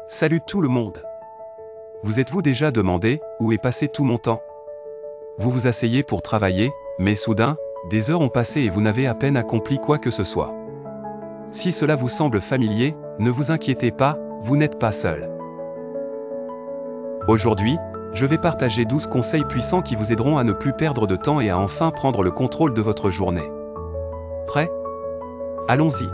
Salut tout le monde. Vous êtes-vous déjà demandé où est passé tout mon temps? Vous vous asseyez pour travailler, mais soudain, des heures ont passé et vous n'avez à peine accompli quoi que ce soit. Si cela vous semble familier, ne vous inquiétez pas, vous n'êtes pas seul. Aujourd'hui, je vais partager 12 conseils puissants qui vous aideront à ne plus perdre de temps et à enfin prendre le contrôle de votre journée. Prêt? Allons-y.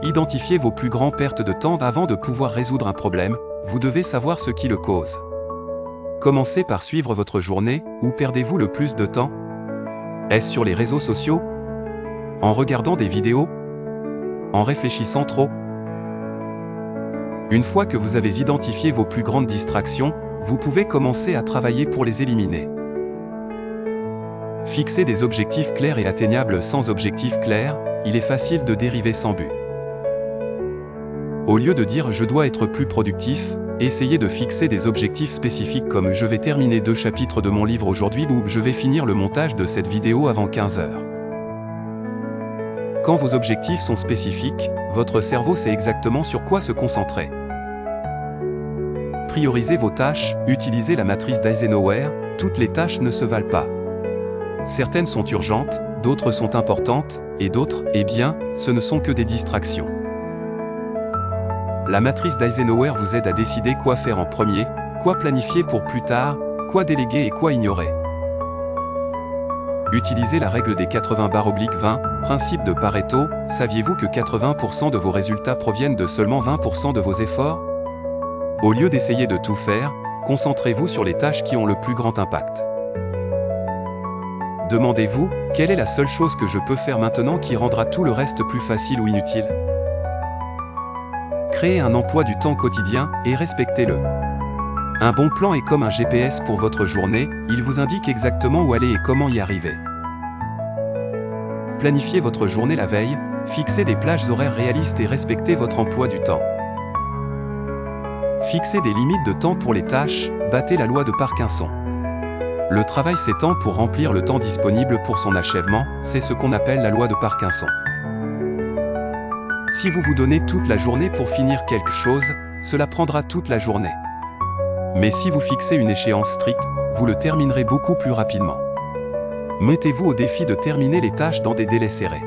Identifiez vos plus grandes pertes de temps. Avant de pouvoir résoudre un problème, vous devez savoir ce qui le cause. Commencez par suivre votre journée. Où perdez-vous le plus de temps? Est-ce sur les réseaux sociaux? En regardant des vidéos? En réfléchissant trop? Une fois que vous avez identifié vos plus grandes distractions, vous pouvez commencer à travailler pour les éliminer. Fixez des objectifs clairs et atteignables. Sans objectif clair, il est facile de dériver sans but. Au lieu de dire « je dois être plus productif », essayez de fixer des objectifs spécifiques comme « je vais terminer 2 chapitres de mon livre aujourd'hui » ou « je vais finir le montage de cette vidéo avant 15 heures ». Quand vos objectifs sont spécifiques, votre cerveau sait exactement sur quoi se concentrer. Priorisez vos tâches, utilisez la matrice d'Eisenhower, toutes les tâches ne se valent pas. Certaines sont urgentes, d'autres sont importantes, et d'autres, eh bien, ce ne sont que des distractions. La matrice d'Eisenhower vous aide à décider quoi faire en premier, quoi planifier pour plus tard, quoi déléguer et quoi ignorer. Utilisez la règle des 80/20, principe de Pareto. Saviez-vous que 80% de vos résultats proviennent de seulement 20% de vos efforts? Au lieu d'essayer de tout faire, concentrez-vous sur les tâches qui ont le plus grand impact. Demandez-vous, quelle est la seule chose que je peux faire maintenant qui rendra tout le reste plus facile ou inutile? Créez un emploi du temps quotidien, et respectez-le. Un bon plan est comme un GPS pour votre journée, il vous indique exactement où aller et comment y arriver. Planifiez votre journée la veille, fixez des plages horaires réalistes et respectez votre emploi du temps. Fixez des limites de temps pour les tâches, battez la loi de Parkinson. Le travail s'étend pour remplir le temps disponible pour son achèvement, c'est ce qu'on appelle la loi de Parkinson. Si vous vous donnez toute la journée pour finir quelque chose, cela prendra toute la journée. Mais si vous fixez une échéance stricte, vous le terminerez beaucoup plus rapidement. Mettez-vous au défi de terminer les tâches dans des délais serrés.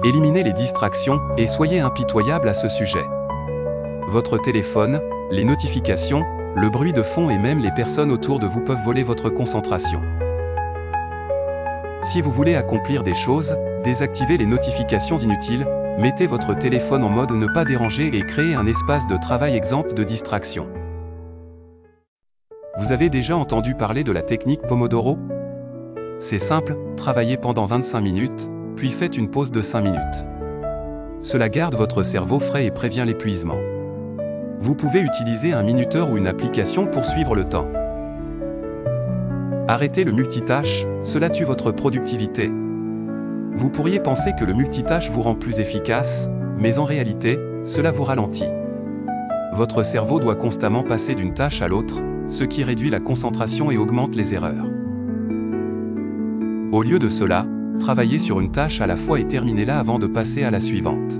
Éliminez les distractions, et soyez impitoyable à ce sujet. Votre téléphone, les notifications, le bruit de fond et même les personnes autour de vous peuvent voler votre concentration. Si vous voulez accomplir des choses, désactivez les notifications inutiles, mettez votre téléphone en mode ne pas déranger et créez un espace de travail exempt de distraction. Vous avez déjà entendu parler de la technique Pomodoro? C'est simple, travaillez pendant 25 minutes, puis faites une pause de 5 minutes. Cela garde votre cerveau frais et prévient l'épuisement. Vous pouvez utiliser un minuteur ou une application pour suivre le temps. Arrêtez le multitâche, cela tue votre productivité. Vous pourriez penser que le multitâche vous rend plus efficace, mais en réalité, cela vous ralentit. Votre cerveau doit constamment passer d'une tâche à l'autre, ce qui réduit la concentration et augmente les erreurs. Au lieu de cela, travaillez sur une tâche à la fois et terminez-la avant de passer à la suivante.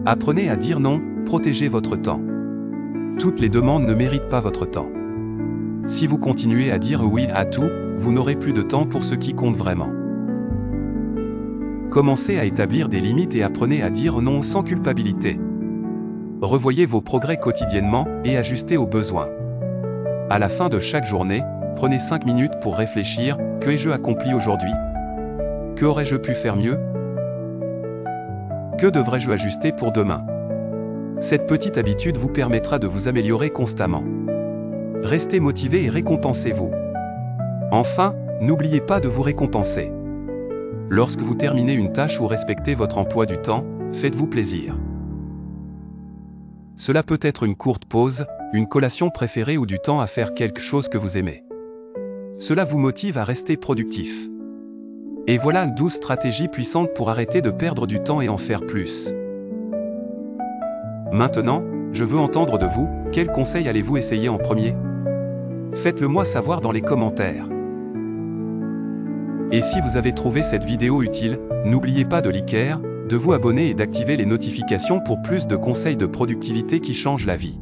Apprenez à dire non, protégez votre temps. Toutes les demandes ne méritent pas votre temps. Si vous continuez à dire oui à tout, vous n'aurez plus de temps pour ce qui compte vraiment. Commencez à établir des limites et apprenez à dire non sans culpabilité. Revoyez vos progrès quotidiennement et ajustez aux besoins. À la fin de chaque journée, prenez 5 minutes pour réfléchir, que ai-je accompli aujourd'hui? Que aurais-je pu faire mieux? Que devrais-je ajuster pour demain? Cette petite habitude vous permettra de vous améliorer constamment. Restez motivé et récompensez-vous. Enfin, n'oubliez pas de vous récompenser. Lorsque vous terminez une tâche ou respectez votre emploi du temps, faites-vous plaisir. Cela peut être une courte pause, une collation préférée ou du temps à faire quelque chose que vous aimez. Cela vous motive à rester productif. Et voilà 12 stratégies puissantes pour arrêter de perdre du temps et en faire plus. Maintenant, je veux entendre de vous, quels conseils allez-vous essayer en premier? Faites-le moi savoir dans les commentaires. Et si vous avez trouvé cette vidéo utile, n'oubliez pas de liker, de vous abonner et d'activer les notifications pour plus de conseils de productivité qui changent la vie.